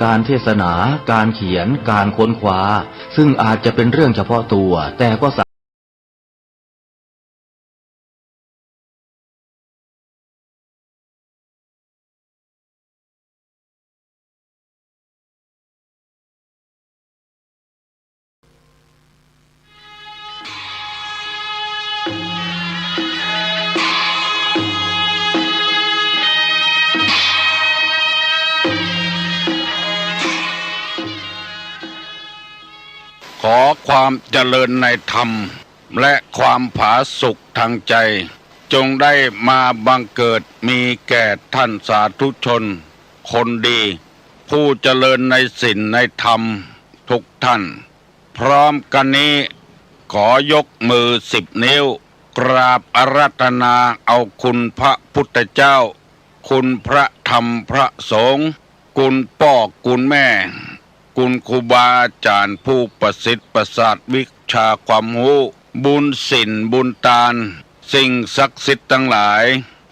การเทศนาการเขียนการค้นคว้าซึ่งอาจจะเป็นเรื่องเฉพาะตัวแต่ก็ขอความเจริญในธรรมและความผาสุกทางใจจงได้มาบังเกิดมีแก่ท่านสาธุชนคนดีผู้เจริญในศีลในธรรมทุกท่านพร้อมกันนี้ขอยกมือ10 นิ้วกราบอาราธนาเอาคุณพระพุทธเจ้าคุณพระธรรมพระสงฆ์คุณพ่อคุณแม่คุณครูบาอาจารย์ผู้ประสิทธิ์ประสาทวิชาความรู้บุญศีลบุญทานสิ่งศักดิ์สิทธิ์ทั้งหลาย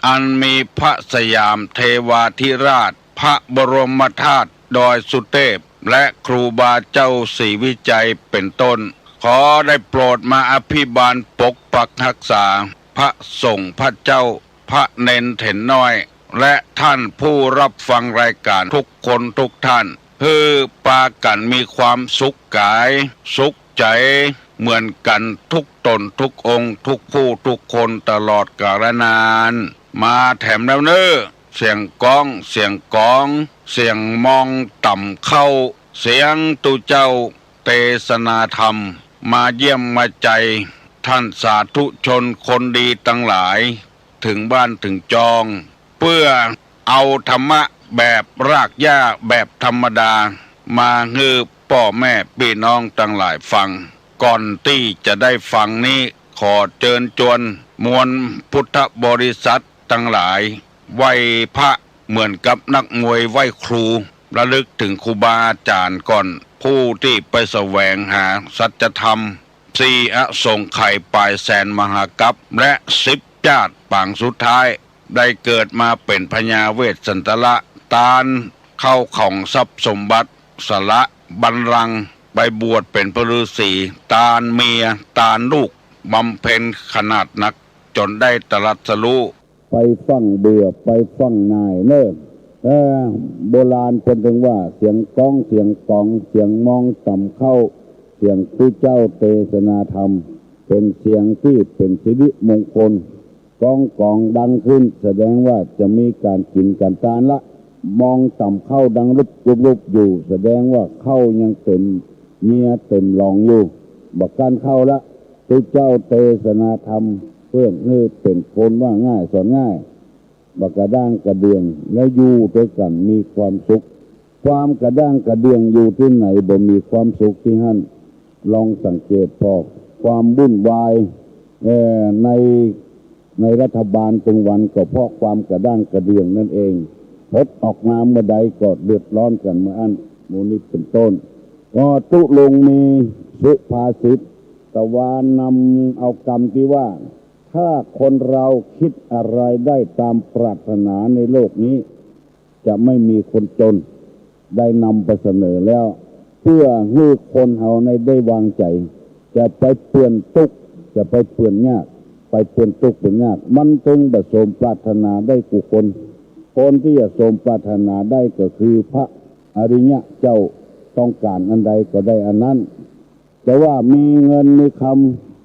อันมีพระสยามเทวาธิราชพระบรมธาตุดอยสุเทพและครูบาเจ้าศรีวิจัยเป็นต้นขอได้โปรดมาอภิบาลปกปักรักษาพระสงฆ์พระเจ้าพระเนนเถนน้อยและท่านผู้รับฟังรายการทุกคนทุกท่านคือปากันมีความสุขกายสุขใจเหมือนกันทุกตนทุกองค์ทุกผู้ทุกคนตลอดกาลนานมาแถมแล้วเน้อเสียงก้องเสียงกองเสียงมองต่ำเข้าเสียงตุเจ้าเทศนาธรรมมาเยี่ยมมาใจท่านสาธุชนคนดีตั้งหลายถึงบ้านถึงจองเพื่อเอาธรรมะแบบรากหญ้าแบบธรรมดามาฮือพ่อแม่พี่น้องตั้งหลายฟังก่อนที่จะได้ฟังนี้ขอเชิญชวนมวลพุทธบริษัททั้งหลายไหว้พระเหมือนกับนักมวยไหว้ครูระลึกถึงครูบาอาจารย์ก่อนผู้ที่ไปแสวงหาสัจธรรม4 อสงไขยปลายแสนมหากัปและ10 ชาติปางสุดท้ายได้เกิดมาเป็นพญาเวสสันตละตาลเข้าของทรัพย์สมบัติสละบัลลังก์ไปบวชเป็นพระฤาษีตาลเมียตาลลูกบำเพ็ญขนาดนักจนได้ตรัสรู้ไปฟังเบื่อไปฟังนายเนิ่นโบราณคนถึงว่าเสียงก้องเสียงกองเสียงมองต่ำเข้าเสียงผู้เจ้าเทศนาธรรมเป็นเสียงที่เป็นสิริมงคลกองดังขึ้นแสดงว่าจะมีการกินการทานละมองต่ำเข้าดังรุบอยู่แสดงว่าเข้ายังเต็มเงียเต็มหลองอยู่บอกการเข้าละผู้เจ้าเทศนาธรรมเพื่อนให้เป็นคนว่าง่ายสอนง่ายบักกระด้างกระเดืองและอยู่ด้วยกันมีความสุขความกระด้างกระเดืองอยู่ที่ไหนบ่มีความสุขที่นั่นลองสังเกตพอความวุ่นวายในรัฐบาลตรงวันก็เพราะความกระด้างกระเดืองนั่นเองพดออกมาเมื่อใดก็เดือดร้อนกันเมื่ออันมูนี้เป็นต้นก็ตุลงมีสุภาษิตตะวันนำเอากรรมที่ว่าถ้าคนเราคิดอะไรได้ตามปรารถนาในโลกนี้จะไม่มีคนจนได้นำไปเสนอแล้วเพื่อให้คนเฮาในได้วางใจจะไปเปลี่ยนทุกข์จะไปเปลี่ยนยากไปเปลี่ยนทุกข์เปลี่ยนยากมันถึงจะสมปรารถนาได้กุคนที่จะสมปรารถนาได้ก็คือพระอริยะเจ้าต้องการอันใดก็ได้อันนั้นแต่ว่ามีเงินมีค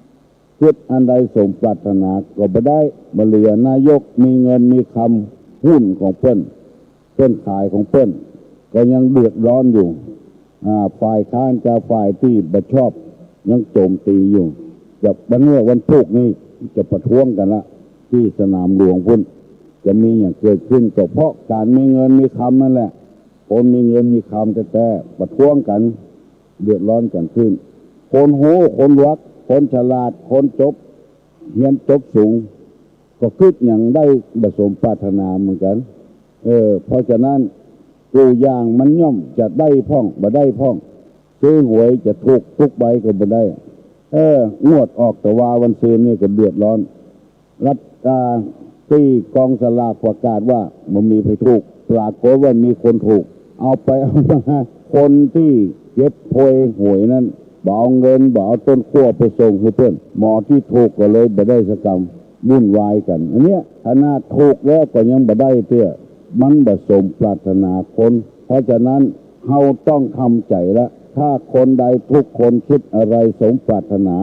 ำคิดอันใดสมปรารถนาก็ไม่ได้มาเหลือนายกมีเงินมีคำหุ้นของเพื่อนขายของเพื่อนก็ยังเดือดร้อนอยู่ฝ่ายค้านกับฝ่ายที่บัชอบยังโจมตีอยู่จะวันพุธนี้จะประท้วงกันละที่สนามหลวงพุ่นจะมีอย่างเกิดขึ้นก็เพราะการมีเงินมีคำนั่นแหละคนมีเงินมีคำแต่ประท้วงกันเดือดร้อนกันขึ้นคนโหคนรักคนฉลาดคนจบเรียนจบสูงก็คิดอย่างได้ประสมปรารถนาเหมือนกันเพราะฉะนั้นกูอย่างมันย่อมจะได้พ่องบ่ได้พ่องซื้อหวยจะถูกทุกใบก็บ่ได้งวดออกแต่ว่าวันซื้อนี่ก็เดือดร้อนรัฐที่กองสลากประกาศว่ามันมีไปถูกปรากฏว่ามีคนถูก เอาไปเอามาคนที่เก็บโพยหวยนั้นบ่เอาเงินบ่เอาต้นขั้วไปส่งให้เพื่อนหมอที่ถูกก็เลยบ่ได้สกรรมวุ่นวายกันอันเนี้ยขนาดถูกแล้วก็ยังบ่ได้เตี้ยมันบ่สมปรารถนาคนเพราะฉะนั้นเฮาต้องทำใจละถ้าคนใดทุกคนคิดอะไรสมปรารถนา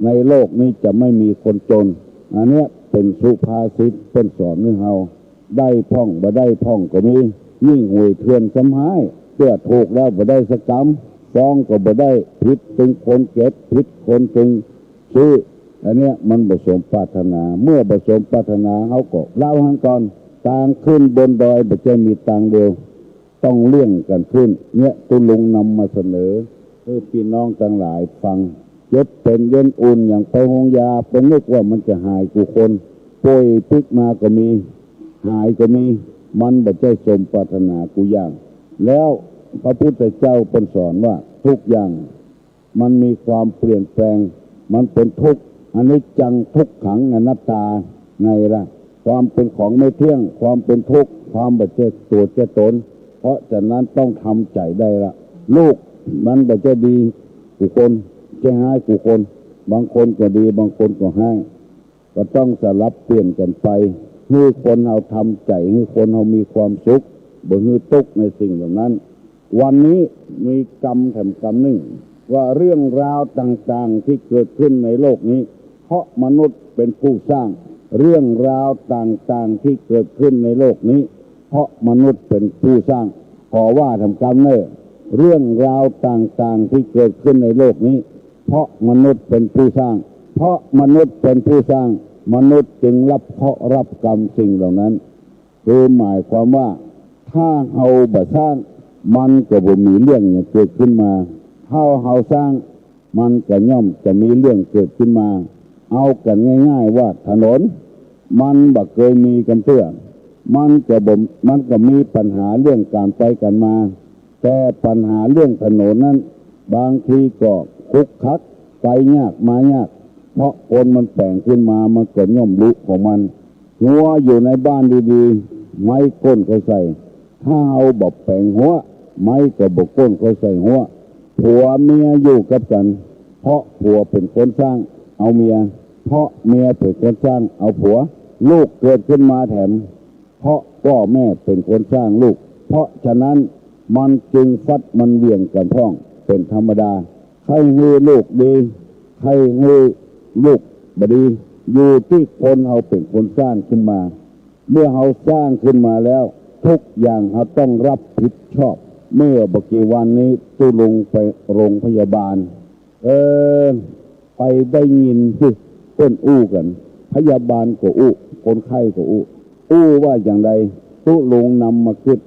ในโลกนี้จะไม่มีคนจนอันเนี้ยเป็นสุภาษิตเป็นสอนให้เฮาได้พ่องบ่ได้พ่องก็มียิ่งหวยเถื่อนสำหายเพื่อถูกแล้วบ่ได้สกรรมฟ้องก็บ่ได้ผิดถึงคนเก็บผิดคนถึงซื้ออันเนี้ยมันบ่สมปรารถนาเมื่อบ่สมปรารถนาเฮาก็เล่าให้ก่อนต่างขึ้นบนดอยบ่จะมีต่างเดียวต้องเลี่ยงกันขึ้นเนี่ยตุลุงนำมาเสนอเพื่อพี่น้องทั้งหลายฟังเจ็บเป็นเย็นอุ่นอย่างไปโรงยาเป็นนึกว่ามันจะหายกูคนป่วยพลิกมาก็มีหายก็มีมันบ่ใจสมปรารถนากูอย่างแล้วพระพุทธเจ้าเป็นสอนว่าทุกอย่างมันมีความเปลี่ยนแปลงมันเป็นทุกข์อนิจจังทุกขังอนัตตาไงล่ะความเป็นของไม่เที่ยงความเป็นทุกข์ความบ่ใจตัวใจตนเพราะฉะนั้นต้องทำใจได้ละลูกมันบ่ใจดีกูคนใจให้กูคนบางคนก็ดีบางคนก็ให้ก็ต้องสลับเปลี่ยนกันไปให้คนเราทำใจให้คนเรามีความสุขบ่ให้ทุกข์ในสิ่งเหล่านั้นวันนี้มีกรรมแถมกรรมหนึ่งว่าเรื่องราวต่างๆที่เกิดขึ้นในโลกนี้เพราะมนุษย์เป็นผู้สร้างเรื่องราวต่างๆที่เกิดขึ้นในโลกนี้เพราะมนุษย์เป็นผู้สร้างขอว่าทำกรรมเนอะเรื่องราวต่างๆที่เกิดขึ้นในโลกนี้เพราะมนุษย์เป็นผู้สร้างเพราะมนุษย์เป็นผู้สร้างมนุษย์จึงรับเคราะห์รับกรรมสิ่งเหล่านั้นคือหมายความว่าถ้าเฮาบ่สร้างมันก็บ่มีเรื่องเนี่ยเกิดขึ้นมาถ้าเฮาสร้างมันก็ย่อมจะมีเรื่องเกิดขึ้นมาเอากันง่ายๆว่าถนนมันบ่เคยมีกันเพื่อมันก็มีปัญหาเรื่องการไปกันมาแต่ปัญหาเรื่องถนนนั้นบางทีก็คุกคักไปยากมายากเพราะคนมันแต่งขึ้นมามันก็ย่อมรู้ของมันหัวอยู่ในบ้านดีๆไม้ก้นเขาใส่ถ้าเอาบอกแปลงหัวไม้ก็บอกก้นเขาใส่หัวผัวเมียอยู่กับกันเพราะผัวเป็นคนสร้างเอาเมียเพราะเมียเป็นคนสร้างเอาผัวลูกเกิดขึ้นมาแถมเพราะพ่อแม่เป็นคนสร้างลูกเพราะฉะนั้นมันจึงฟัดมันเวียงกันพ้องเป็นธรรมดาใครให้ลูกดีใครให้ลูกบดีอยู่ที่คนเราเป็นคนสร้างขึ้นมาเมื่อเราสร้างขึ้นมาแล้วทุกอย่างเราต้องรับผิดชอบเมื่อบกี่วันนี้ตุลุงไปโรงพยาบาลไปได้ยินที่คนอู้กันพยาบาลก็อู้คนไข้ก็อู้ว่าอย่างไรตุลุงนำมาคิด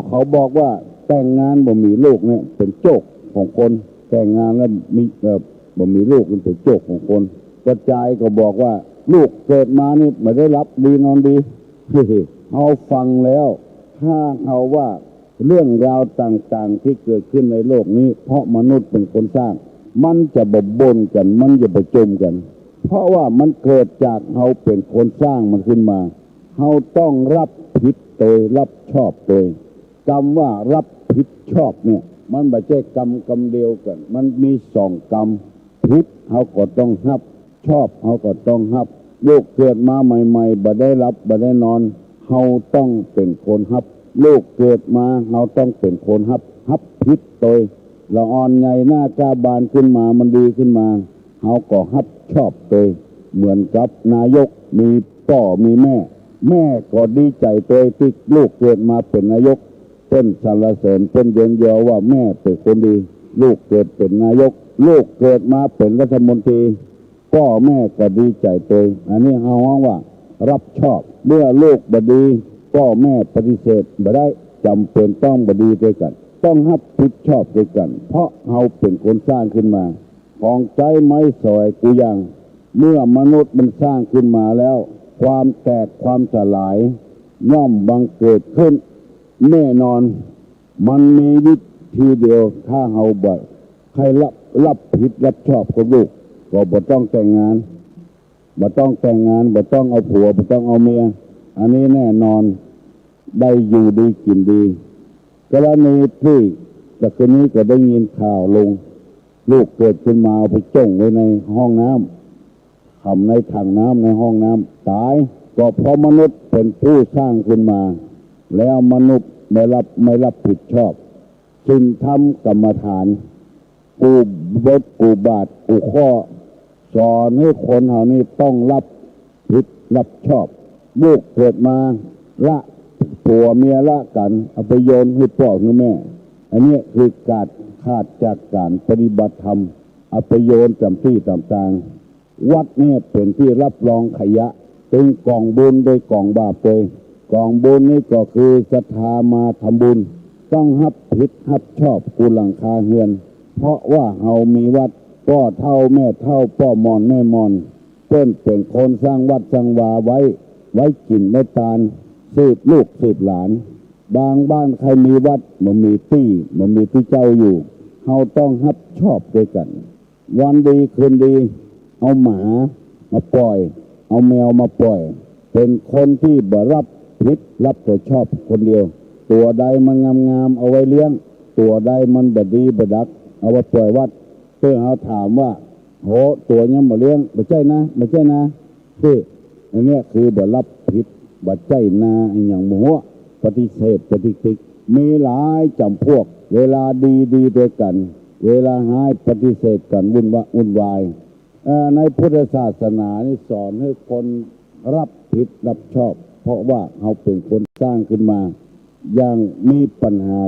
เขาบอกว่าแต่งงานบ่มีลูกเนี่ยเป็นโจกของคนแต่งงานแล้วมีบ่มีลูกเป็นโจกของคนกระจายก็บอกว่าลูกเกิดมานี่ไม่ได้รับดีนอนดีเอาฟังแล้วถ้าเขาว่าเรื่องราวต่างๆที่เกิดขึ้นในโลกนี้เพราะมนุษย์เป็นคนสร้างมันจะบ่นกันมันจะประจมกันเพราะว่ามันเกิดจากเขาเป็นคนสร้างมันขึ้นมาเขาต้องรับผิดโดยรับชอบโดยกรรมว่ารับผิดชอบเนี่ยมันไม่ใช่กรรมเดียวกันมันมีสองกรรมผิดเขาก็ต้องรับชอบเขาก็ต้องรับลูกเกิดมาใหม่ๆบ่ได้รับบ่ได้นอนเขาต้องเป็นคนรับลูกเกิดมาเขาต้องเป็นคนรับผิดโดยละอ่อนใหญ่หน้ากาบานขึ้นมามันดีขึ้นมาเขาก็รับชอบโดยเหมือนกับนายกมีพ่อมีแม่ก็ดีใจตัวที่ลูกเกิดมาเป็นนายกเป็นสรรเสริญเป็นเยินยอว่าแม่เป็นคนดีลูกเกิดเป็นนายกลูกเกิดมาเป็นรัฐมนตรีพ่อแม่ก็ดีใจตัวอันนี้เขาว่ารับชอบเมื่อลูกบดีพ่อแม่ปฏิเสธบ่ได้จำเป็นต้องบดีด้วยกันต้องรับผิดชอบด้วยกันเพราะเขาเป็นคนสร้างขึ้นมาของใจไม้สอยกูยังเมื่อมนุษย์มันสร้างขึ้นมาแล้วความแตกความสลายย่อมบังเกิดขึ้นแน่นอนมันมีวิธีเดียวถ้าเฮาบ่ใครรับผิดรับชอบกับลูกก็บ่ต้องแต่งงานบ่ต้องเอาผัวบ่ต้องเอาเมียอันนี้แน่นอนได้อยู่ดีกินดี กรณีที่จากคืนนี้ก็ได้ยินข่าวลงลูกเกิดขึ้นมาเอาไปจ้องไว้ในห้องน้ำทำในถังน้ำในห้องน้ำตายก็เพราะมนุษย์เป็นผู้สร้างขึ้นมาแล้วมนุษย์ไม่รับผิดชอบจึงทำกรรมฐานกูบทกูบาทกูข้อสอนให้คนเหล่านี้ต้องรับผิดรับชอบลูกเกิดมาละผัวเมียละกันเอาไปโยนให้พ่อให้แม่อันนี้คือการขาดจากการปฏิบัติธรรมเอาไปโยนจำที่ต่างๆวัดนี่เป็นที่รับรองขยะจึงกองบุญโดยกองบาปโดยกองบุญนี่ก็คือศรัทธามาทำบุญต้องรับผิดรับชอบกูหลังคาเฮือนเพราะว่าเฮามีวัดพ่อเท่าแม่เท่าพ่อมอนแม่มอนเพิ่นเป็นคนสร้างวัดสร้างวาไว้กินไว้ตาลสืบลูกสืบหลานบางบ้านใครมีวัดมันมีที่เจ้าอยู่เฮาต้องรับชอบด้วยกันวันดีคืนดีเอาหมามาปล่อยเอาแมวมาปล่อยเป็นคนที่บ่รับผิดรับแต่ชอบคนเดียวตัวใดมันงามๆเอาไว้เลี้ยงตัวใดมันบดีบดักเอาไว้ปล่อยวัดเพื่อเขาถามว่าโหตัวยังบ่เลี้ยงบ่ใช่นะที่อันนี้คือบ่รับผิดบ่ใช่นาอย่างโมโหปฏิเสธปฏิติกมีหลายจำพวกเวลาดีด้วยกันเวลาหายปฏิเสธกันวุ่นวายในพุทธศาสนานี่สอนให้คนรับผิดรับชอบเพราะว่าเขาเป็นคนสร้างขึ้นมาอย่างมีปัญหา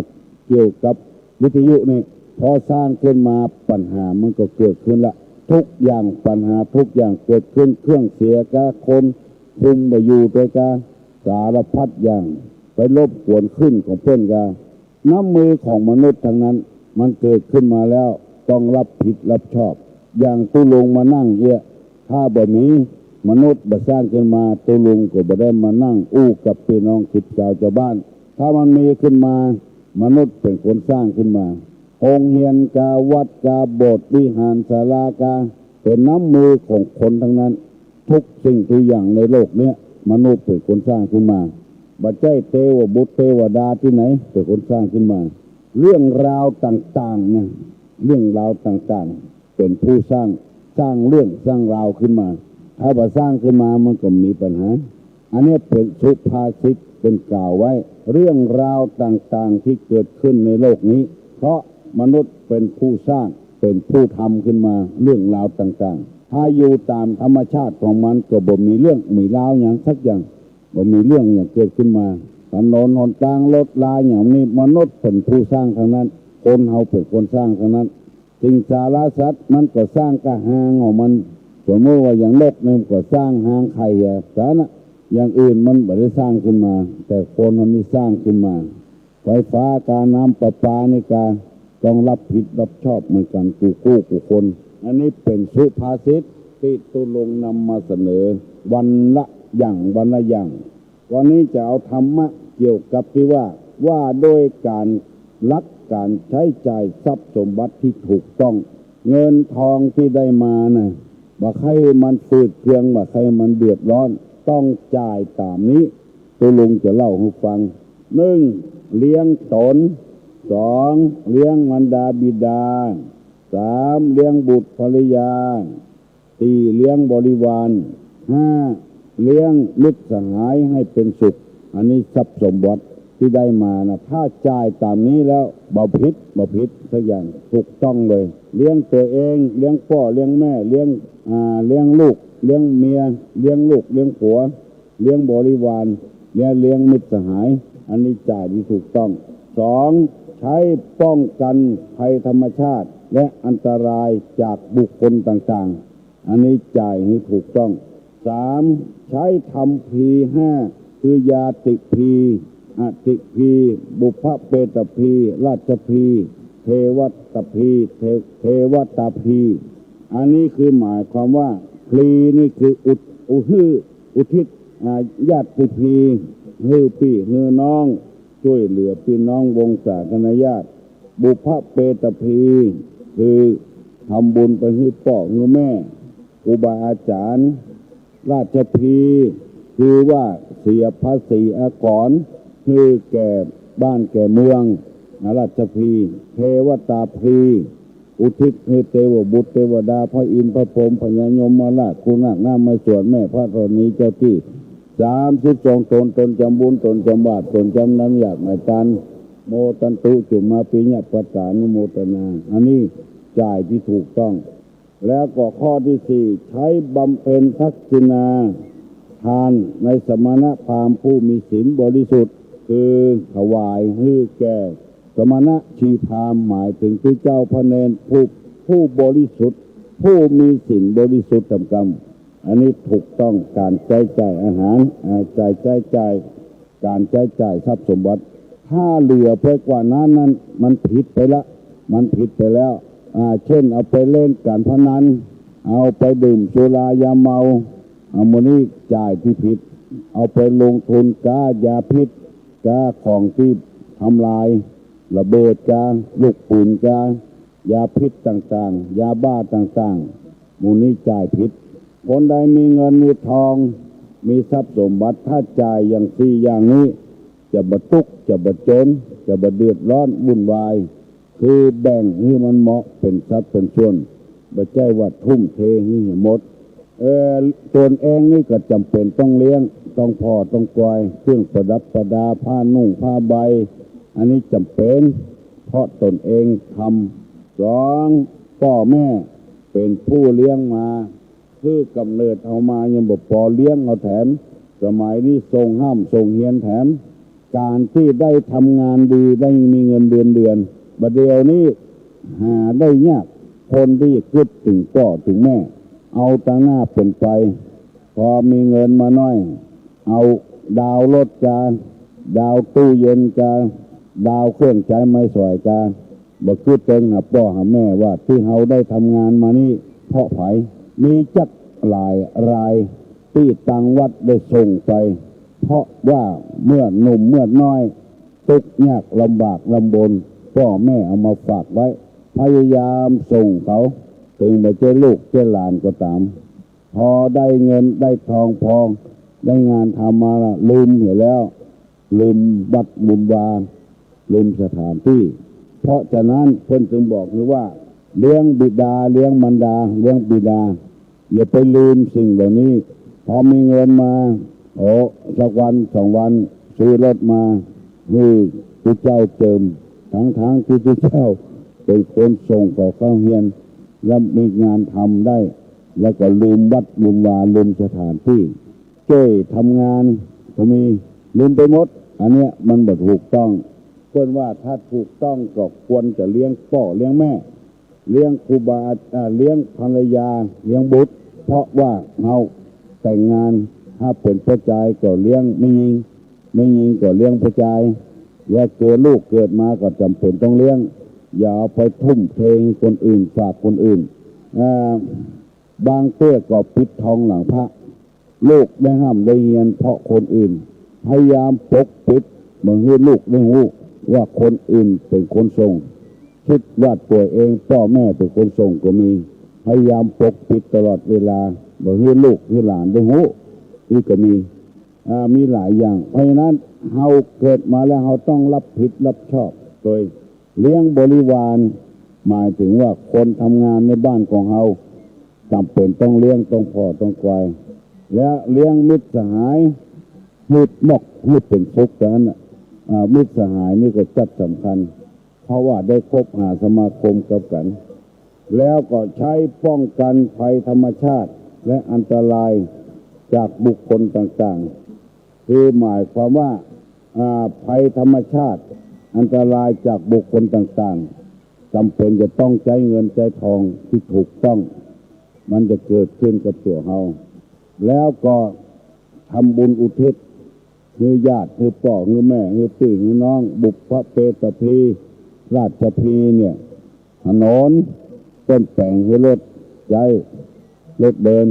เกี่ยวกับวิทยุนี่พอสร้างขึ้นมาปัญหามันก็เกิดขึ้นละทุกอย่างปัญหาทุกอย่างเกิดขึ้นเครื่องเสียกะคนคุมไปอยู่ไปกะสารพัดอย่างไปรบกวนขึ้นของเพื่อนกะน้ำมือของมนุษย์ทั้งนั้นมันเกิดขึ้นมาแล้วต้องรับผิดรับชอบอย่างตุลงมานั่งถ้าบ่มีมนุษย์บ่สร้างขึ้นมาตุลงก็บ่ได้มานั่งอู้กับพี่น้องสิบสาวชาวบ้านถ้ามันมีขึ้นมามนุษย์เป็นคนสร้างขึ้นมาโรงเรียนกาวัดกาโบสถ์วิหารศาลากาเป็นน้ำมือของคนทั้งนั้นทุกสิ่งทุกอย่างในโลกนี้มนุษย์เป็นคนสร้างขึ้นมาบัจจัยเทวบุตรเทวดาที่ไหนเป็นคนสร้างขึ้นมาเรื่องราวต่างๆเนี่ยเรื่องราวต่างๆเป็นผู้สร้างเรื่องสร้างราวขึ้นมาถ้าว่าสร้างขึ้นมามันก็มีปัญหาอันนี้เป็นสุภาษิตเป็นกล่าวไว้เรื่องราวต่างๆที่เกิดขึ้นในโลกนี้เพราะมนุษย์เป็นผู้สร้างเป็นผู้ทำขึ้นมาเรื่องราวต่างๆถ้าอยู่ตามธรรมชาติของมันก็บ่มีเรื่องมีราวอย่างสักอย่างบ่มีเรื่องอย่างเกิดขึ้นมาถนนหนทางรถลาอย่างนี้มนุษย์เป็นผู้สร้างทั้งนั้นคนเฮาเป็นคนสร้างทั้งนั้นสิ่งสารสัตว์มันก็สร้างกระหางของมันสมมติว่าอย่างนกนี่ก็สร้างหางไข่สารนะอย่างอื่นมันไม่ได้สร้างขึ้นมาแต่คนมันมีสร้างขึ้นมาไฟฟ้าการน้ำประปาในการต้องรับผิดรับชอบเหมือนกันกูคนอันนี้เป็นสุภาษิตที่ตุลงนำมาเสนอวันละอย่างวันนี้จะเอาธรรมะเกี่ยวกับที่ว่าโดยการรักการใช้จ่ายทรัพย์สมบัติที่ถูกต้องเงินทองที่ได้มานะว่าใครมันฝืดเคืองว่าใครมันเดือดร้อนต้องจ่ายตามนี้ตุลุงจะเล่าให้ฟัง1เลี้ยงตน2เลี้ยงมารดาบิดา3เลี้ยงบุตรภริยา4เลี้ยงบริวาร5เลี้ยงมิตรสหายให้เป็นสุขอันนี้ทรัพย์สมบัติที่ได้มานะถ้าจ่ายตามนี้แล้วบ่ผิดสักอย่างถูกต้องเลยเลี้ยงตัวเองเลี้ยงพ่อเลี้ยงแม่เลี้ยงลูกเลี้ยงเมียเลี้ยงลูกเลี้ยงผัวเลี้ยงบริวารเลี้ยงมิตรสหายอันนี้จ่ายที่ถูกต้อง2ใช้ป้องกันภัยธรรมชาติและอันตรายจากบุคคลต่างๆอันนี้จ่ายให้ถูกต้อง3ใช้ทำพี5คือยาติพีอติพีบุพเพตพีราชพีเทวตพีเทวตาพีอันนี้คือหมายความว่าพลีนี่คืออุทิศญาติพีฮือพี่ฮือน้องช่วยเหลือพี่น้องวงศาคณาญาติบุพเพตพีคือทำบุญไปให้พ่อให้แม่ครูบาอาจารย์ราชพีคือว่าเสียภาษีอากรคือแก่บ้านแก่เมือง ราชพรีเทวตาพรีอุทิศให้เทวบุตรเทวดาพระอินทร์พระพรหมพญายมมาราชคุณนาคน้ามาสวดแม่พระธรณีเจ้าที่32ตนจำบุญตนจำบาปตนจำน้ำอยากในตันโมตันตุจุมาปิญญปัสสานุโมทนาอันนี้จ่ายที่ถูกต้องแล้วก็ข้อที่4ใช้บำเพ็ญทักษิณาทานในสมณพราหมณ์ผู้มีศีลบริสุทธิ์คือถวายให้แก่สมณชีพราหมณ์หมายถึงที่เจ้าพระเนรผู้บริสุทธิ์ผู้มีศีลบริสุทธิ์ตามกรรมอันนี้ถูกต้องการใช้จ่ายอาหารจ่ายการใช้จ่ายทรัพย์สมบัติถ้าเหลือไปกว่านั้นมันผิดไปแล้วเช่นเอาไปเล่นการพนันเอาไปดื่มสุรายาเมาเอาโมนี้จ่ายที่ผิดเอาไปลงทุนก๊ายาพิษก๊าของที่ทำลายระเบิดก๊าลูกปืนก๊ายาพิษต่างๆยาบ้าต่างๆโมนี้จ่ายผิดคนใดมีเงินมีทองมีทรัพย์สมบัติถ้าจ่ายอย่างสี่อย่างนี้จะบทุกข์จะบจนจะบเดือดร้อนวุ่นวายคือแบ่งให้มันเหมาะเป็นสัดเป็นส่วนบ่ใช่ว่าทุ่มเทให้หมดตนเองนี่ก็จำเป็นต้องเลี้ยงต้องพ่อต้องกอยเครื่องประดับประดาผ้านุ่งผ้าใบอันนี้จำเป็นเพราะตนเองทำพ่อแม่เป็นผู้เลี้ยงมาคือกำเนิดเอามายังบ่พอเลี้ยงเอาแถมสมัยนี้ทรงห้ามทรงเฮียนแถมการที่ได้ทำงานดีได้มีเงินเดือนบัดเดียวนี้หาได้ยากคนที่คิดถึงพ่อถึงแม่เอาตั้งหน้าเป็นไปพอมีเงินมาน้อยเอาดาวรถจานดาวตู้เย็นจานดาวเครื่องใช้ไม้สอยจานบ่คิดเต็งหาพ่อหาแม่ว่าที่เฮาได้ทำงานมานี่เพราะไผมีจักหลายรายที่ตังวัดได้ส่งไปเพราะว่าเมื่อหนุ่มเมื่อน้อยทุกข์ยากลำบากลำบนพ่อแม่เอามาฝากไว้พยายามส่งเขาถึงจะเจอลูกเจอหลานก็ตามพอได้เงินได้ทองพองได้งานทำมาละลืมเหี่ยแล้วลืมวัดบุญวาลืมสถานที่เพราะฉะนั้นเพิ่นจึงบอกคือว่าเลี้ยงบิดาเลี้ยงมารดาเลี้ยงบิดาอย่าไปลืมสิ่งเหล่านี้พอมีเงินมาสักวัน2 วันซื้อรถมาที่เจ้าเจิมทั้งที่เจ้าเป็นคนส่งต่อเข้าเฮียนแล้วมีงานทำได้แล้วก็ลืมวัดลืมวาลืมสถานที่เจ้ทำงานก็มีลืมไปหมดอันเนี้ยมันบ่ถูกต้องเพื่อนว่าถ้าถูกต้องก็ควรจะเลี้ยงพ่อเลี้ยงแม่เลี้ยงครูบาเลี้ยงภรรยาเลี้ยงบุตรเพราะว่าเราแต่งงานถ้าเป็นผู้ชายก็เลี้ยงไม่ยิงก็เลี้ยงผู้ชายแล้วเกิดลูกเกิดมาก็จำเป็นต้องเลี้ยงอย่าเอาไปทุ่มเทคนอื่นฝากคนอื่นบางเต้ก็ปิดทองหลังพระลูกได้ห้ามได้เฮียนเพราะคนอื่นพยายามปกปิดเหมือนให้ลูกได้รู้ว่าคนอื่นเป็นคนส่งคิดว่าตัวเองพ่อแม่เป็นคนส่งก็มีพยายามปกปิดตลอดเวลาเหมือนให้ลูกให้หลานได้รู้อีกก็มีหลายอย่างเพราะฉะนั้นเฮาเกิดมาแล้วเฮาต้องรับผิดรับชอบโดยเลี้ยงบริวารหมายถึงว่าคนทำงานในบ้านของเฮาจำเป็นต้องเลี้ยงต้องพ่อต้องควายและเลี้ยงมิตรสหายหืดมกหืดเป็นทุกข์นั้นมิตรสหายนี่ก็จัดสำคัญเพราะว่าได้คบหาสมาคมกับกันแล้วก็ใช้ป้องกันภัยธรรมชาติและอันตรายจากบุคคลต่างๆคือหมายความว่าภัยธรรมชาติอันตรายจากบุคคลต่างๆจำเป็นจะต้องใช้เงินใช้ทองที่ถูกต้องมันจะเกิดขึ้นกับตัวเราแล้วก็ทำบุญอุทิศคือญาติคือพ่อคือแม่คือพี่คือน้องบุพเพตพีราชพีเนี่ยถนนต้นแต่งคือรถใจรถเดิน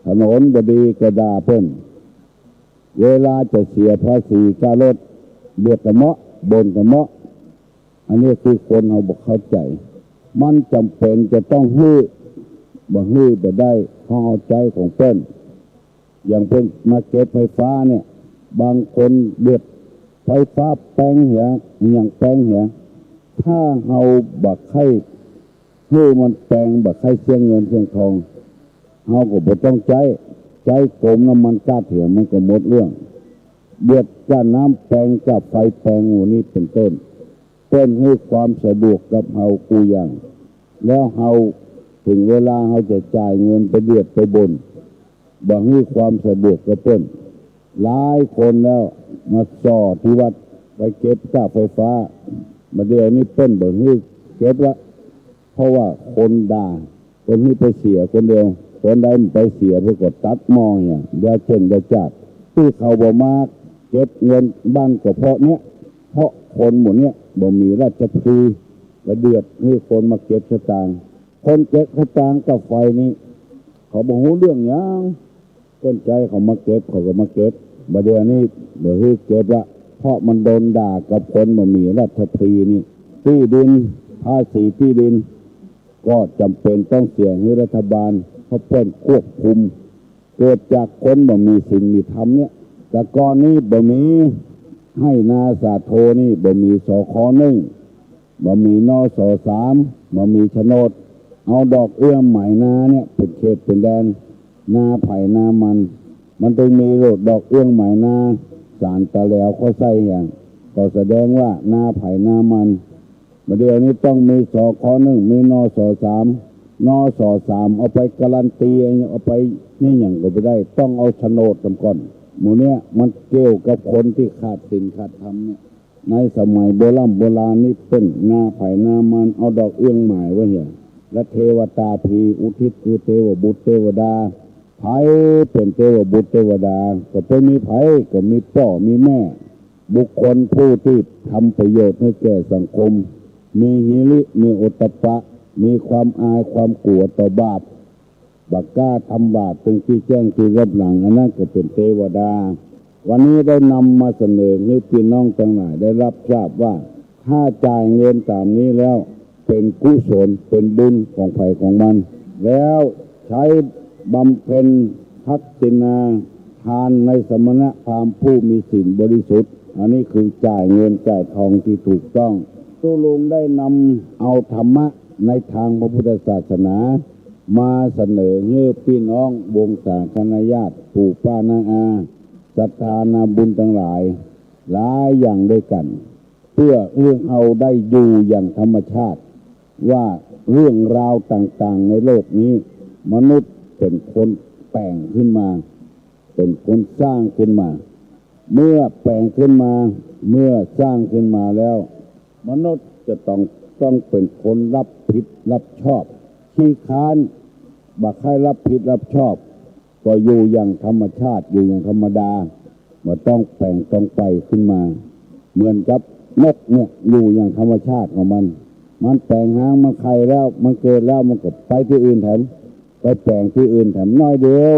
ถนนบดีกระดาเพิ่นเวลาจะเสียภาษีการรถเดือดตะเมาะบนตะเมาะอันนี้คือคนเราบอกเข้าใจมันจำเป็นจะต้องฮื้อบ่ได้เข้าใจของเพิ่นอย่างเพิ่นมาเก็บไฟฟ้าเนี่ยบางคนเดือด ไฟฟ้าแปลงเหียอย่างแปลงเหียถ้าเฮาบักไข่ให้มันแปลงบักไข่เสียเงินเสียทองเฮาก็บ่ต้องใจกลมน้ำมันก๊าซเหียมันก็หมดเรื่องเดือดก้าน้ำแปลงกับไฟแปลงหมู่นี้เป็นต้นเป็นให้ความสะดวกกับเฮากูอย่างแล้วเฮาถึงเวลาเฮาจะจ่ายเงินไปเดือดไปบนบ่ให้ความสะดวกกับเพิ่นหลายคนแล้วมาจ่อที่วัดไปเก็บค่าไฟฟ้ามาเดี๋ยวนี้เพิ่นบ่ให้เก็บละเพราะว่าคนด่าคนนี้ไปเสียคนเดียวคนใดมันไปเสียเพื่อกดตัดหม้อเนี่ยยาเช่นยาจัดที่เขาบ่มากเก็บเงินบ้านก็เพราะเนี้ยเพราะคนหมู่เนี้ยบ่มีราชพีมาเดือดให้คนมาเก็บสตางค์คนเก็บสตางค์กับไฟนี้เขาบ่ฮู้เรื่องหยังต้นใจเขามาเก็บเขาก็มาเก็บมาเดี๋ยวนี้บ่ฮู้เก็บละเพราะมันโดนด่ากับคนบ่มีราชพีนี่ที่ดินภาษีที่ดินก็จำเป็นต้องเสียให้รัฐบาลเพราะเพิ่นควบคุมเกิดจากคนบ่มีศีลมีธรรมเนี่ยแต่ก่อนนี้บ่มีให้นาสาโทนี่บ่มีสค.1บ่มีนส.3บ่มีโฉนดเอาดอกเอื้อมหมายนาเนี่ยเป็นเขตเป็นแดนนาไผ่นามันต้องมีโลดดอกเอื้อมหมายนาสารตะแล้วเขาใส่อย่างก็แสดงว่านาไผ่นามันมาเดี๋ยวนี้ต้องมีสค.1มีนส.3นส.3เอาไปการันตีเอาไปนี่อย่างก็ไม่ได้ต้องเอาโฉนดกันก่อนหมู่เนี้ยมันเกี่ยวกับคนที่ขาดศีลขาดธรรมเนี่ยในสมัยโบราณนี่เป็นนาไผ่นามันเอาดอกเอื้องหมายไว้เหี้ยและเทวตาพีอุทิศคือเทวบุตรเทวดาไผ่เป็นเทวบุตรเทวดาก็เป็นมีไผ่ก็มีพ่อมีแม่บุคคลผู้ที่ทำประโยชน์ให้แก่สังคมมีหิริมีโอตตัปปะมีความอายความกลัวต่อบาปบักกล้าทำบาปถึงที่แจ้งที่รับหลังอันนั้นก็เป็นเทวดาวันนี้ได้นำมาเสนอให้พี่น้องทั้งหลายได้รับทราบว่าถ้าจ่ายเงินตามนี้แล้วเป็นกุศลเป็นบุญของไผ่ของมันแล้วใช้บำเพ็ญทักษิณาทานในสมณพราหมณ์ผู้มีศีลบริสุทธิ์อันนี้คือจ่ายเงินจ่ายทองที่ถูกต้องตุลุงได้นำเอาธรรมะในทางพระพุทธศาสนามาเสนอให้พี่น้องวงศาคณาญาติปู่ป้านาอาศรัทธานาบุญทั้งหลายหลายอย่างด้วยกันเพื่อเรื่องเอาได้อยู่อย่างธรรมชาติว่าเรื่องราวต่างๆในโลกนี้มนุษย์เป็นคนแต่งขึ้นมาเป็นคนสร้างขึ้นมาเมื่อแปลงขึ้นมาเมื่อสร้างขึ้นมาแล้วมนุษย์จะต้องเป็นคนรับผิดรับชอบขี้ค้านบักให้รับผิดรับชอบก็อยู่อย่างธรรมชาติอยู่อย่างธรรมดาว่าต้องแปลงต้องไปขึ้นมาเหมือนกับนกเนี่ยอยู่อย่างธรรมชาติของมันแปลงหางมันไข่แล้วมันเกิดแล้วมันก็ไปที่อื่นแถมไปแปลงที่อื่นแถมน้อยเดียว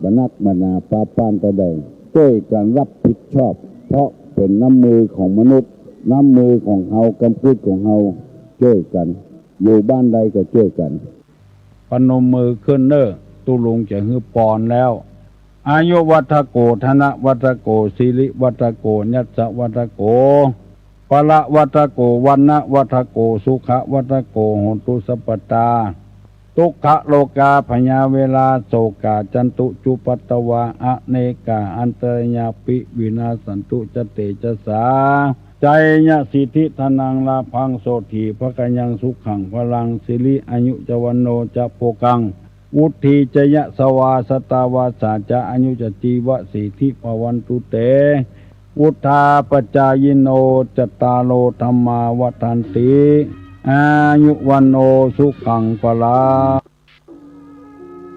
บรรนักบรรณาปาปานตะแดงช่วยกันรับผิดชอบเพราะเป็นน้ำมือของมนุษย์น้ำมือของเฮากำพืชของเฮาช่วยกันอยู่บ้านใดก็ช่วยกันพนมมือขึ้นเนอตุลุงจะฮือปอนแล้วอายุวัฏโกธนวัฏโกสิริวัฏโกยัสสะวัฏโกปละวัฏโกวันนะวัฏโกสุขวัฏโกโหตุสัพพตาทุกขโลกาพญาเวลาโสกาจันตุจุปัตตวาอเนกาอันตรญาปิวินาสันตุจเตจสาใจญะสิทธิธนังลาพังโสถีภกยังสุขังพลังสิริอายุจวันโนจะโพกังวุฒิจยะสวาสตาวาสาจะอายุจจีวะสิทธิภวันตุเตวุธาปจายโนจตารโลธรรมาวัฏันติอายุวันโนสุขังพลัง